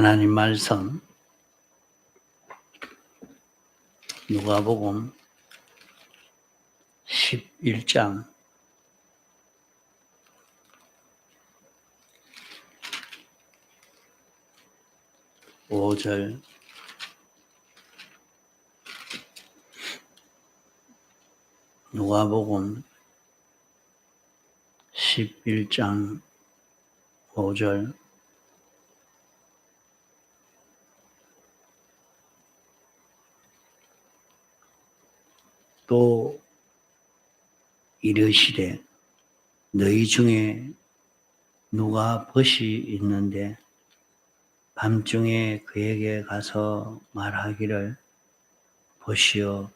하나님 말씀 누가복음 11장 5절 누가복음 11장 5절 또 이르시되 너희 중에 누가 벗이 있는데 밤중에 그에게 가서 말하기를 보시오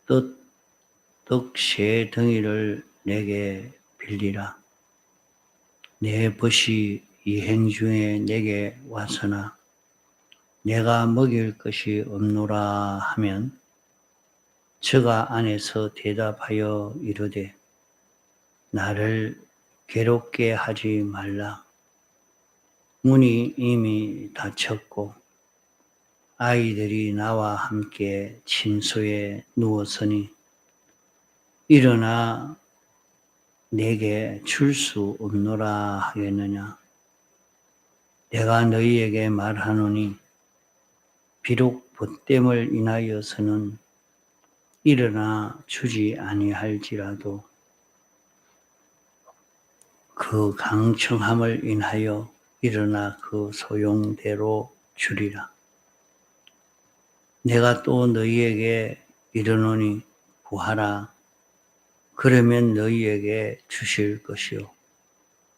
떡 세 덩이를 내게 빌리라. 내 벗이 이행 중에 내게 왔으나 내가 먹일 것이 없노라 하면 저가 안에서 대답하여 이르되 나를 괴롭게 하지 말라. 문이 이미 닫혔고 아이들이 나와 함께 침소에 누웠으니 일어나 내게 줄 수 없노라 하겠느냐. 내가 너희에게 말하노니 비록 벗됨을 인하여서는 일어나 주지 아니할지라도 그 강청함을 인하여 일어나 그 소용대로 주리라. 내가 또 너희에게 이르노니 구하라. 그러면 너희에게 주실 것이요.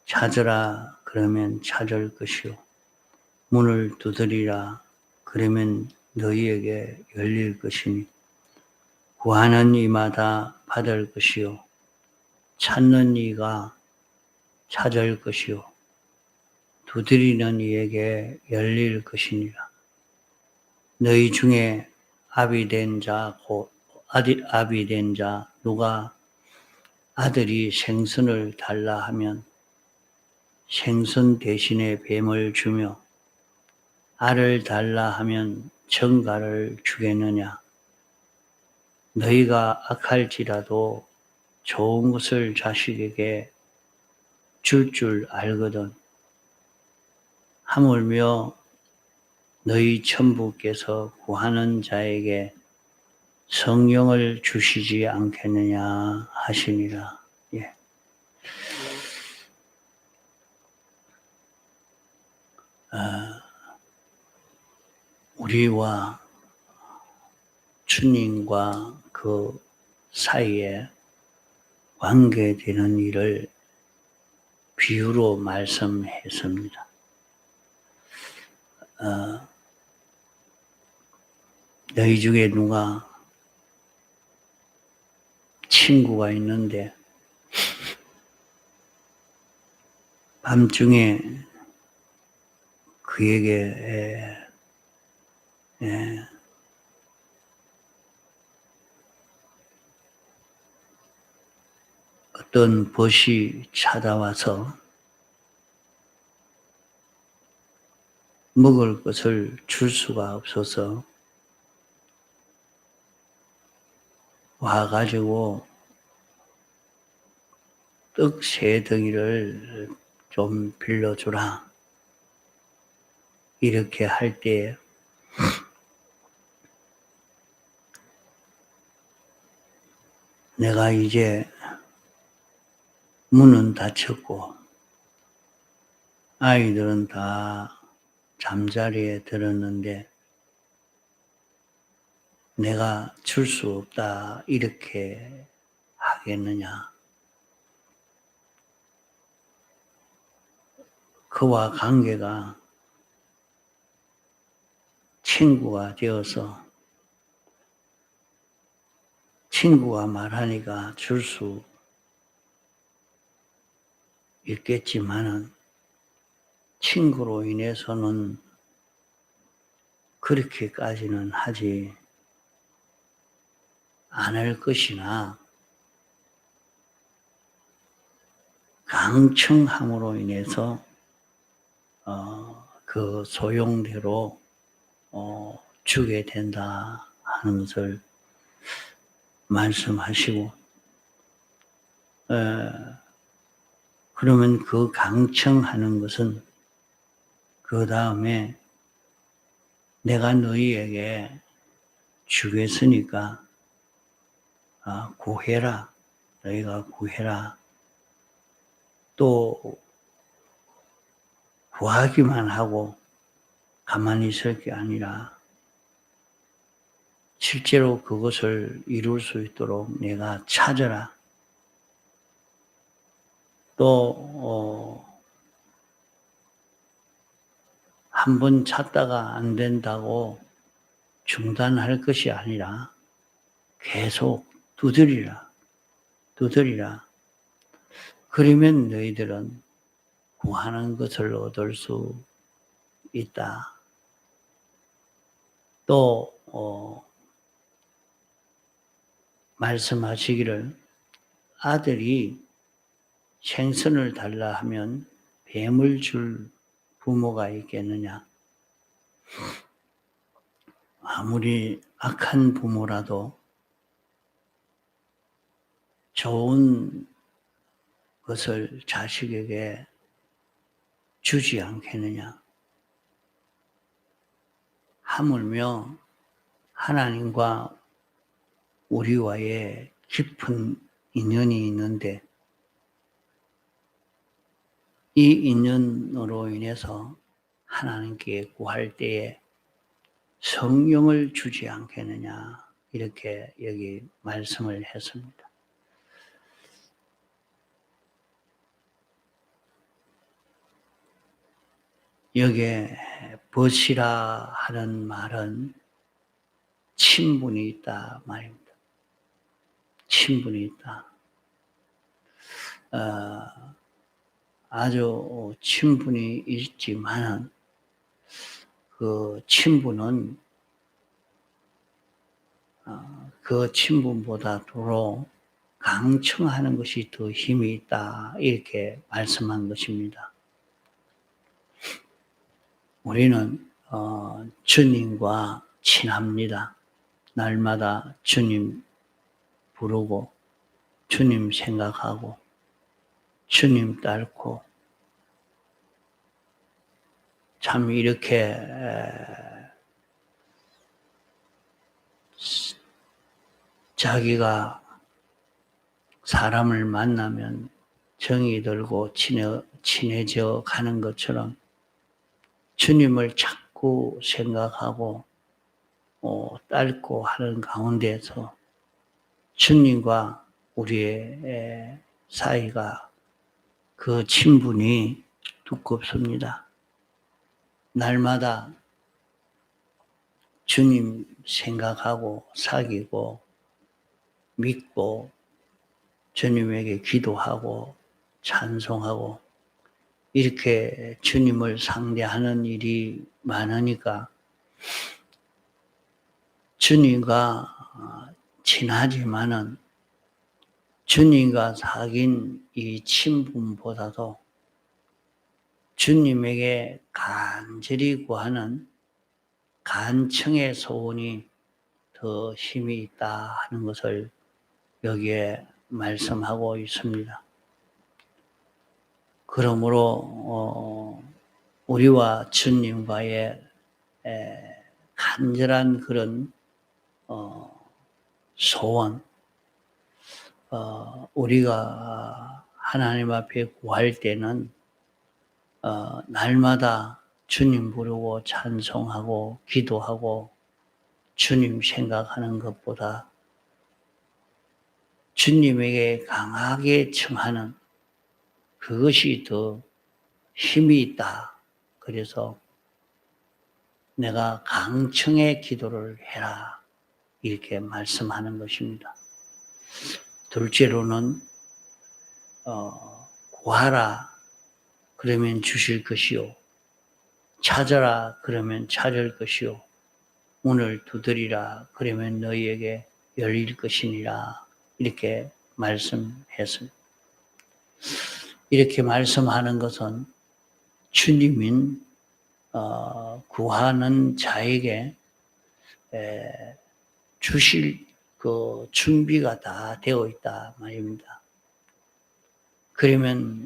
찾으라. 그러면 찾을 것이요. 문을 두드리라. 그러면 너희에게 열릴 것이니 구하는 이마다 받을 것이요. 찾는 이가 찾을 것이요. 두드리는 이에게 열릴 것이니라. 너희 중에 아비 된 자 누가 아들이 생선을 달라 하면 생선 대신에 뱀을 주며 알을 달라 하면 정갈을 주겠느냐. 너희가 악할지라도 좋은 것을 자식에게 줄 알거든. 하물며 너희 천부께서 구하는 자에게 성령을 주시지 않겠느냐 하시니라. 예. 우리와 주님과 그 사이에 관계되는 일을 비유로 말씀했습니다. 너희 중에 누가 친구가 있는데 밤중에 그에게 어떤 벗이 찾아와서 먹을 것을 줄 수가 없어서 와가지고 떡 세 덩이를 좀 빌려주라. 이렇게 할 때 내가 이제 문은 닫혔고 아이들은 다 잠자리에 들었는데 내가 줄 수 없다 이렇게 하겠느냐. 그와 관계가 친구가 되어서 친구가 말하니까 줄 수 있겠지만은 친구로 인해서는 그렇게까지는 하지 않을 것이나 강청함으로 인해서 그 소용대로 주게 된다 하는 것을 말씀하시고, 그러면 그 강청하는 것은 그 다음에 내가 너희에게 주겠으니까 구해라. 너희가 구해라. 또 구하기만 하고 가만히 있을 게 아니라 실제로 그것을 이룰 수 있도록 내가 찾아라. 또 한 번 찾다가 안 된다고 중단할 것이 아니라 계속 두드리라. 그러면 너희들은 구하는 것을 얻을 수 있다. 또 말씀하시기를 아들이 생선을 달라 하면 뱀을 줄 부모가 있겠느냐. 아무리 악한 부모라도 좋은 것을 자식에게 주지 않겠느냐. 하물며 하나님과 우리와의 깊은 인연이 있는데 이 인연으로 인해서 하나님께 구할 때에 성령을 주지 않겠느냐. 이렇게 여기 말씀을 했습니다. 여기에 벗이라 하는 말은 친분이 있다 말입니다. 친분이 있다. 아주 친분이 있지만 그 친분은 그 친분보다 도로 강청하는 것이 더 힘이 있다. 이렇게 말씀한 것입니다. 우리는 주님과 친합니다. 날마다 주님 부르고 주님 생각하고 주님 따르고 참 이렇게 자기가 사람을 만나면 정이 들고 친해져 가는 것처럼 주님을 자꾸 생각하고 따르고 하는 가운데서 주님과 우리의 사이가 그 친분이 두껍습니다. 날마다 주님 생각하고 사귀고 믿고 주님에게 기도하고 찬송하고 이렇게 주님을 상대하는 일이 많으니까 주님과 친하지만은 주님과 사귄 이 친분보다도 주님에게 간절히 구하는 간청의 소원이 더 힘이 있다 하는 것을 여기에 말씀하고 있습니다. 그러므로 우리와 주님과의 간절한 그런 소원, 우리가 하나님 앞에 구할 때는 날마다 주님 부르고 찬송하고 기도하고 주님 생각하는 것보다 주님에게 강하게 청하는 그것이 더 힘이 있다. 그래서 내가 강청의 기도를 해라. 이렇게 말씀하는 것입니다. 둘째로는 구하라. 그러면 주실 것이요. 찾아라. 그러면 찾을 것이요. 문을 두드리라. 그러면 너희에게 열릴 것이니라. 이렇게 말씀했습니다. 이렇게 말씀하는 것은 주님인 구하는 자에게 주실 그 준비가 다 되어 있다 말입니다. 그러면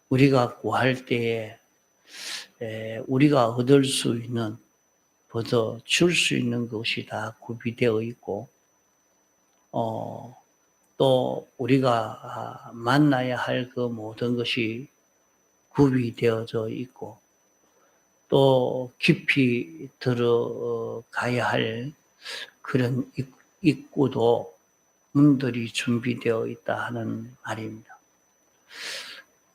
우리가 구할 때에 우리가 얻을 수 있는, 얻어 줄 수 있는 것이 다 구비되어 있고, 또 우리가 만나야 할 그 모든 것이 구비되어져 있고, 또 깊이 들어가야 할 그런 입구도 문들이 준비되어 있다 하는 말입니다.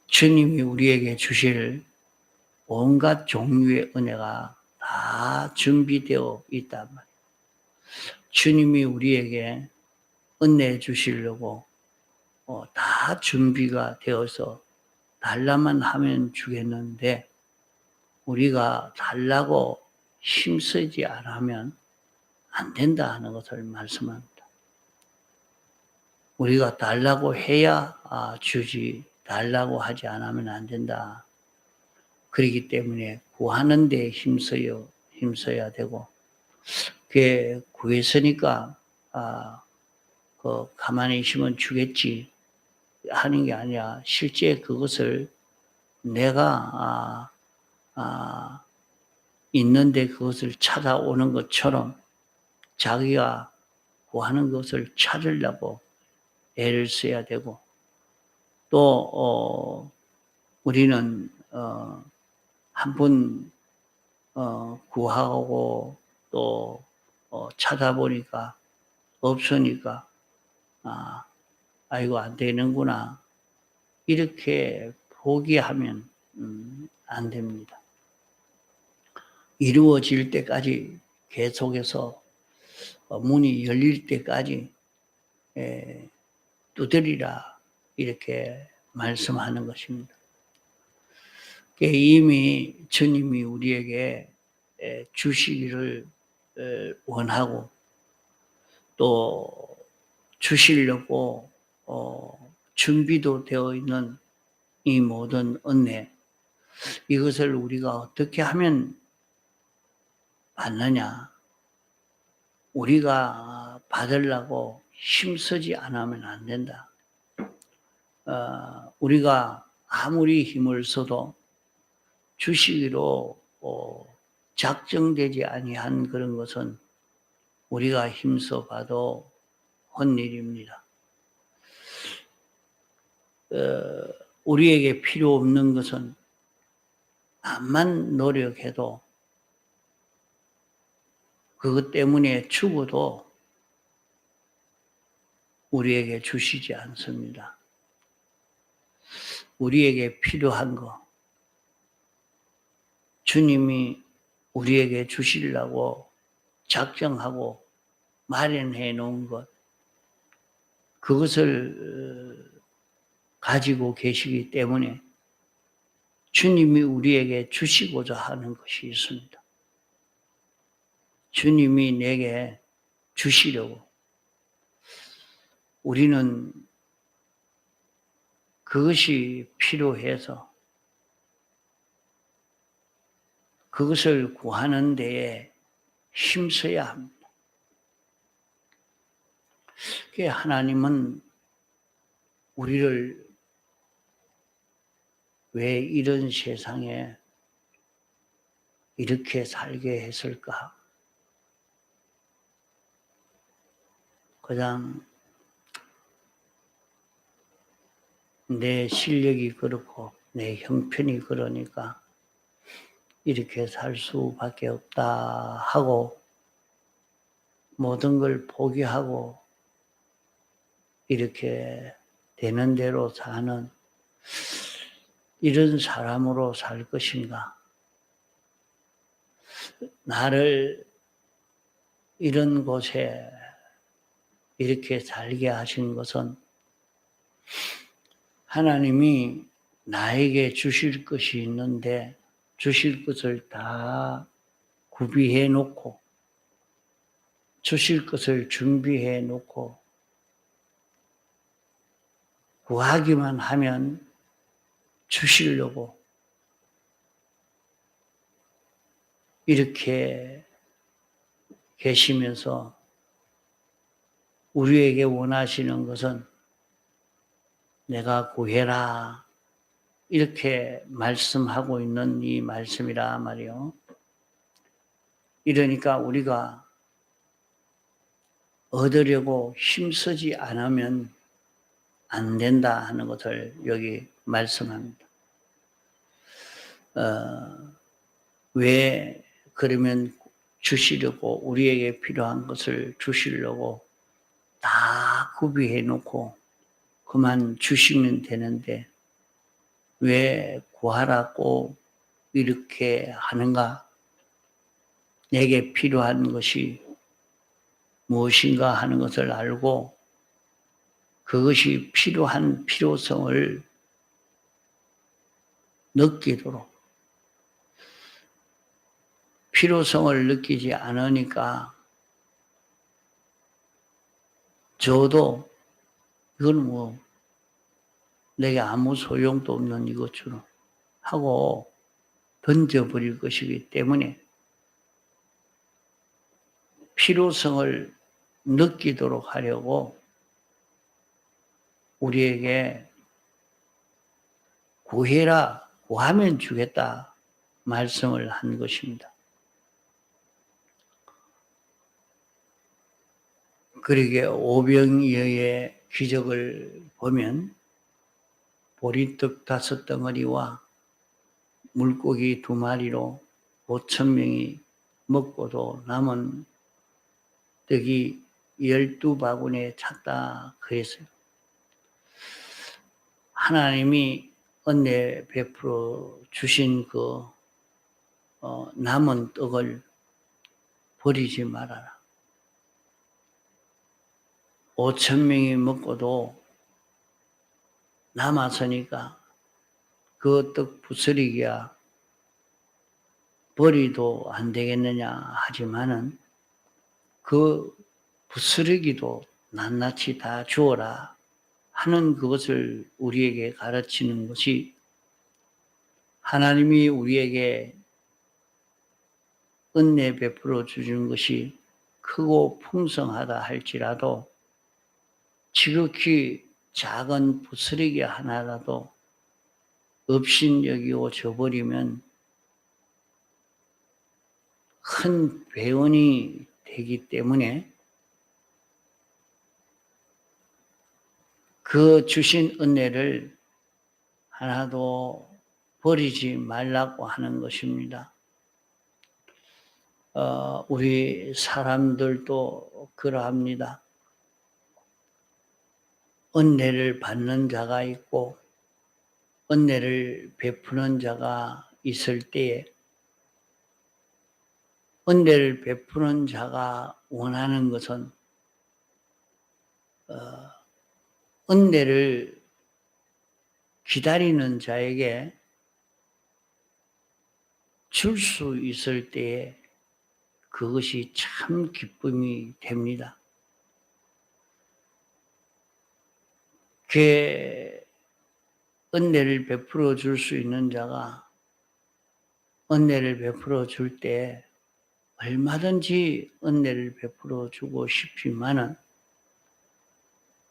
주님이 우리에게 주실 온갖 종류의 은혜가 다 준비되어 있단 말이에요. 주님이 우리에게 은혜 주시려고 다 준비가 되어서 달라만 하면 주겠는데, 우리가 달라고 힘쓰지 않으면 안 된다 하는 것을 말씀합니다. 우리가 달라고 해야 주지, 달라고 하지 않으면 안 된다. 그렇기 때문에 구하는 데 힘써야 되고, 그게 구했으니까 가만히 있으면 주겠지 하는 게 아니라, 실제 그것을 내가 있는데 그것을 찾아오는 것처럼 자기가 구하는 것을 찾으려고 애를 써야 되고, 또 우리는 한번 구하고 또 찾아보니까 없으니까 아이고 안 되는구나, 이렇게 포기하면 안 됩니다. 이루어질 때까지 계속해서 문이 열릴 때까지 두드리라, 이렇게 말씀하는 것입니다. 이미 주님이 우리에게 주시기를 원하고, 또 주시려고 준비도 되어 있는 이 모든 은혜, 이것을 우리가 어떻게 하면 받느냐? 우리가 받으려고 힘쓰지 않으면 안 된다. 우리가 아무리 힘을 써도 주시기로 작정되지 아니한 그런 것은 우리가 힘써 봐도 헛일입니다. 우리에게 필요 없는 것은 암만 노력해도, 그것 때문에 죽어도 우리에게 주시지 않습니다. 우리에게 필요한 것, 주님이 우리에게 주시려고 작정하고 마련해 놓은 것, 그것을 가지고 계시기 때문에 주님이 우리에게 주시고자 하는 것이 있습니다. 주님이 내게 주시려고, 우리는 그것이 필요해서 그것을 구하는 데에 힘써야 합니다. 하나님은 우리를 왜 이런 세상에 이렇게 살게 했을까? 그냥 내 실력이 그렇고 내 형편이 그러니까 이렇게 살 수밖에 없다 하고 모든 걸 포기하고 이렇게 되는 대로 사는 이런 사람으로 살 것인가? 나를 이런 곳에 이렇게 살게 하신 것은 하나님이 나에게 주실 것이 있는데 주실 것을 다 구비해 놓고, 주실 것을 준비해 놓고 구하기만 하면 주시려고 이렇게 계시면서 우리에게 원하시는 것은 내가 구해라 이렇게 말씀하고 있는 이 말씀이라 말이요. 이러니까 우리가 얻으려고 힘쓰지 않으면 안 된다 하는 것을 여기 말씀합니다. 왜 그러면 주시려고 우리에게 필요한 것을 주시려고 다 구비해 놓고 그만 주시면 되는데 왜 구하라고 이렇게 하는가? 내게 필요한 것이 무엇인가 하는 것을 알고 그것이 필요한 필요성을 느끼도록 필요성을 느끼지 않으니까 저도 이건 뭐 내게 아무 소용도 없는 이것처럼 하고 던져버릴 것이기 때문에 필요성을 느끼도록 하려고 우리에게 구해라, 구하면 주겠다 말씀을 한 것입니다. 그러게 오병이어의 기적을 보면 보리떡 5덩어리와 물고기 2마리로 5,000명이 먹고도 남은 떡이 12바구니에 찼다 그랬어요. 하나님이 은혜 베풀어 주신 그 남은 떡을 버리지 말아라. 5,000명이 먹고도 남았으니까 그 떡 부스러기야 버리도 안 되겠느냐 하지만은 그 부스러기도 낱낱이 다 주어라 하는 그것을 우리에게 가르치는 것이 하나님이 우리에게 은혜 베풀어 주는 것이 크고 풍성하다 할지라도 지극히 작은 부스러기 하나라도 업신여기고 줘버리면 큰 배은이 되기 때문에 그 주신 은혜를 하나도 버리지 말라고 하는 것입니다. 우리 사람들도 그러합니다. 은혜를 받는 자가 있고 은혜를 베푸는 자가 있을 때에 은혜를 베푸는 자가 원하는 것은 은혜를 기다리는 자에게 줄 수 있을 때에 그것이 참 기쁨이 됩니다. 그 은혜를 베풀어 줄 수 있는 자가 은혜를 베풀어 줄 때 얼마든지 은혜를 베풀어 주고 싶지만은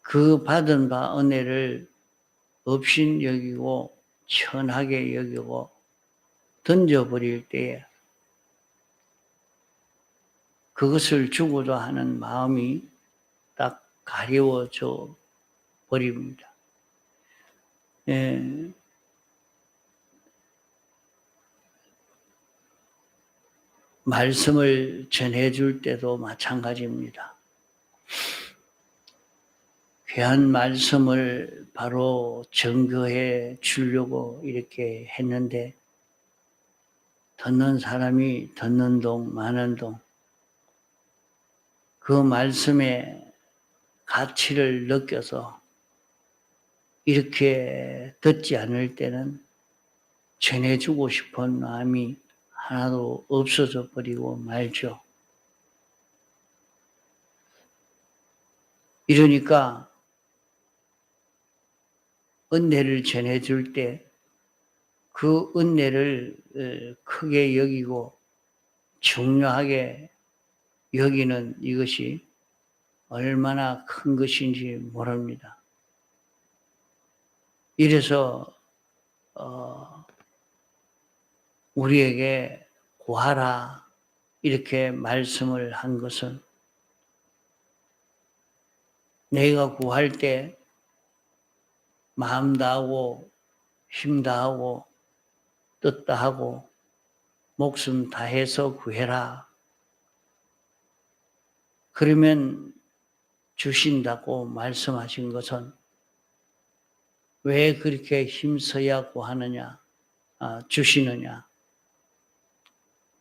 그 받은 바 은혜를 없인 여기고 천하게 여기고 던져버릴 때에 그것을 주고자 하는 마음이 딱 가려워져 버립니다. 말씀을 전해줄 때도 마찬가지입니다. 귀한 말씀을 바로 증거해 주려고 이렇게 했는데 듣는 사람이 듣는 동 마는 동 그 말씀의 가치를 느껴서 이렇게 듣지 않을 때는 전해주고 싶은 마음이 하나도 없어져 버리고 말죠. 이러니까 은혜를 전해줄 때 그 은혜를 크게 여기고 중요하게 여기는 이것이 얼마나 큰 것인지 모릅니다. 이래서 우리에게 구하라 이렇게 말씀을 한 것은 내가 구할 때 마음 다하고 힘 다하고 뜻 다하고 목숨 다해서 구해라. 그러면 주신다고 말씀하신 것은 왜 그렇게 힘써야 구하느냐, 주시느냐.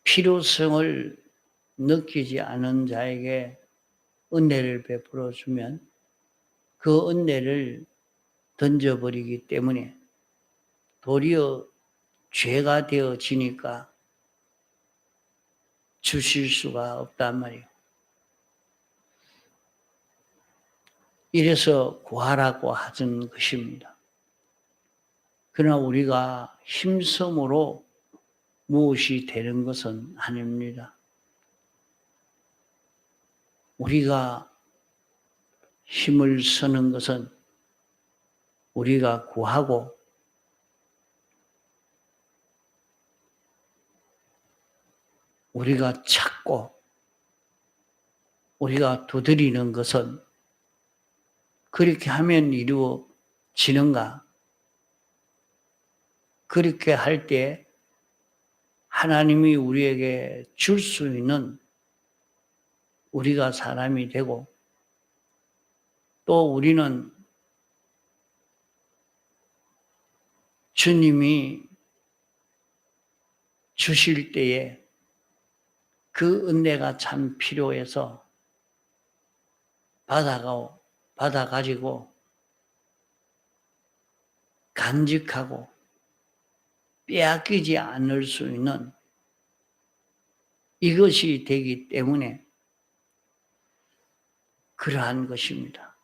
필요성을 느끼지 않은 자에게 은혜를 베풀어 주면 그 은혜를 던져버리기 때문에 도리어 죄가 되어지니까 주실 수가 없단 말이에요. 이래서 구하라고 하던 것입니다. 그러나 우리가 힘섬으로 무엇이 되는 것은 아닙니다. 우리가 힘을 쓰는 것은 우리가 구하고 우리가 찾고 우리가 두드리는 것은 그렇게 하면 이루어지는가? 그렇게 할 때 하나님이 우리에게 줄 수 있는 우리가 사람이 되고 또 우리는 주님이 주실 때에 그 은혜가 참 필요해서 받아가지고 간직하고 빼앗기지 않을 수 있는 이것이 되기 때문에 그러한 것입니다.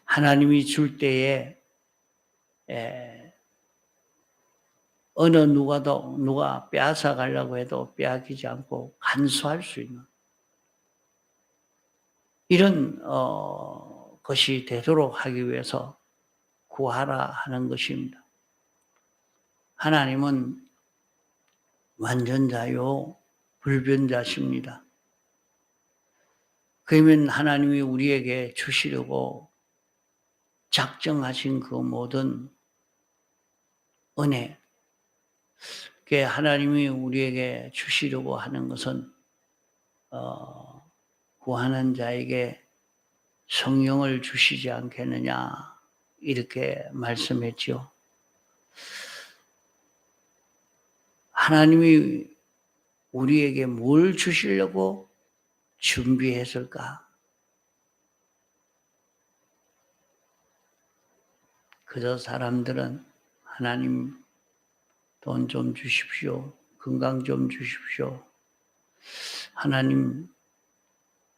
하나님이 줄 때에 어느 누가 빼앗아 가려고 해도 빼앗기지 않고 간수할 수 있는 이런 것이 되도록 하기 위해서 구하라 하는 것입니다. 하나님은 완전자요 불변자십니다. 그러면 하나님이 우리에게 주시려고 작정하신 그 모든 은혜, 하나님이 우리에게 주시려고 하는 것은 구하는 자에게 성령을 주시지 않겠느냐 이렇게 말씀했죠. 하나님이 우리에게 뭘 주시려고 준비했을까? 그저 사람들은 하나님 돈 좀 주십시오. 건강 좀 주십시오. 하나님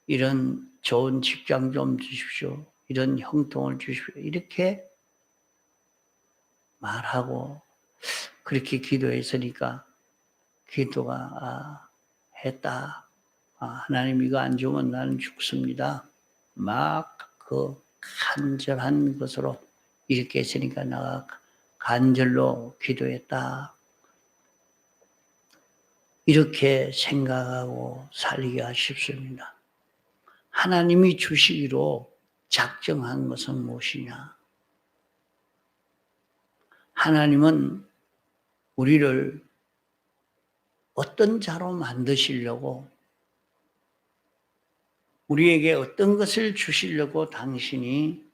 이런 좋은 직장 좀 주십시오. 이런 형통을 주십시오. 이렇게 말하고 그렇게 기도했으니까 기도가 했다. 하나님 이거 안 주면 나는 죽습니다. 막 그 간절한 것으로 이렇게 했으니까 내가 간절로 기도했다. 이렇게 생각하고 살기가 쉽습니다. 하나님이 주시기로 작정한 것은 무엇이냐? 하나님은 우리를 어떤 자로 만드시려고 우리에게 어떤 것을 주시려고 당신이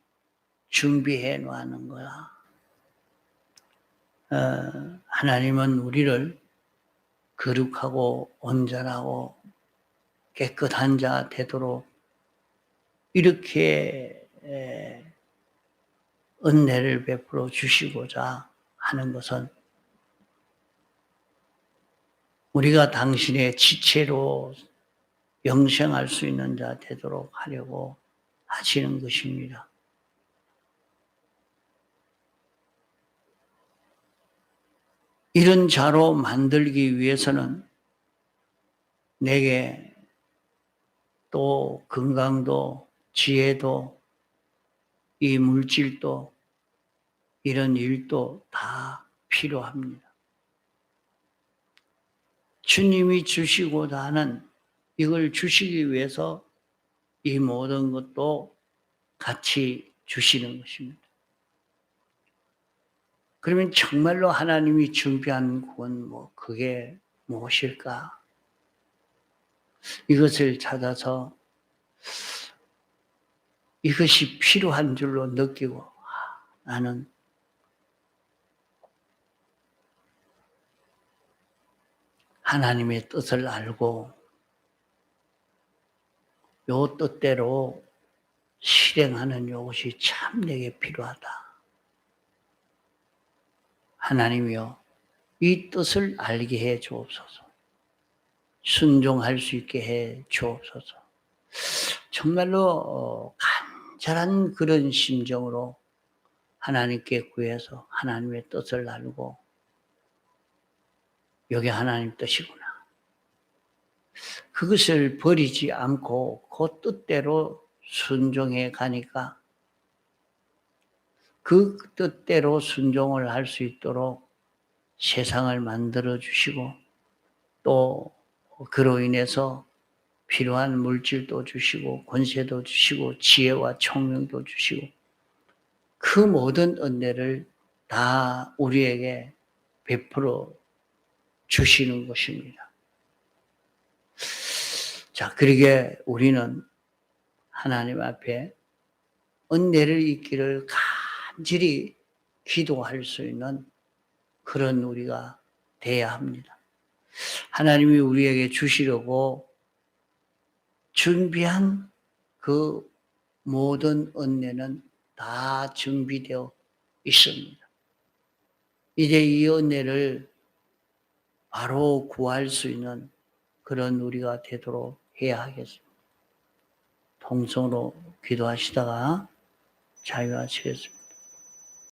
준비해 놓는 거야. 하나님은 우리를 거룩하고 온전하고 깨끗한 자 되도록 이렇게 은혜를 베풀어 주시고자 하는 것은 우리가 당신의 지체로 영생할 수 있는 자 되도록 하려고 하시는 것입니다. 이런 자로 만들기 위해서는 내게 또 건강도 지혜도 이 물질도 이런 일도 다 필요합니다. 주님이 주시고자 하는 이걸 주시기 위해서 이 모든 것도 같이 주시는 것입니다. 그러면 정말로 하나님이 준비한 건 그게 무엇일까? 이것을 찾아서 이것이 필요한 줄로 느끼고 나는 하나님의 뜻을 알고 요 뜻대로 실행하는 것이 참 내게 필요하다. 하나님이여, 이 뜻을 알게 해 주옵소서. 순종할 수 있게 해 주옵소서. 정말로 간절한 그런 심정으로 하나님께 구해서 하나님의 뜻을 알고 여기 하나님 뜻이구나. 그것을 버리지 않고 그 뜻대로 순종해 가니까 그 뜻대로 순종을 할 수 있도록 세상을 만들어 주시고 또 그로 인해서 필요한 물질도 주시고 권세도 주시고 지혜와 총명도 주시고 그 모든 은혜를 다 우리에게 베풀어 주시는 것입니다. 자, 그러게 우리는 하나님 앞에 은혜를 잊기를 간절히 기도할 수 있는 그런 우리가 돼야 합니다. 하나님이 우리에게 주시려고 준비한 그 모든 은혜는 다 준비되어 있습니다. 이제 이 은혜를 바로 구할 수 있는 그런 우리가 되도록 해야 하겠습니다. 통성으로 기도하시다가 자유하시겠습니다.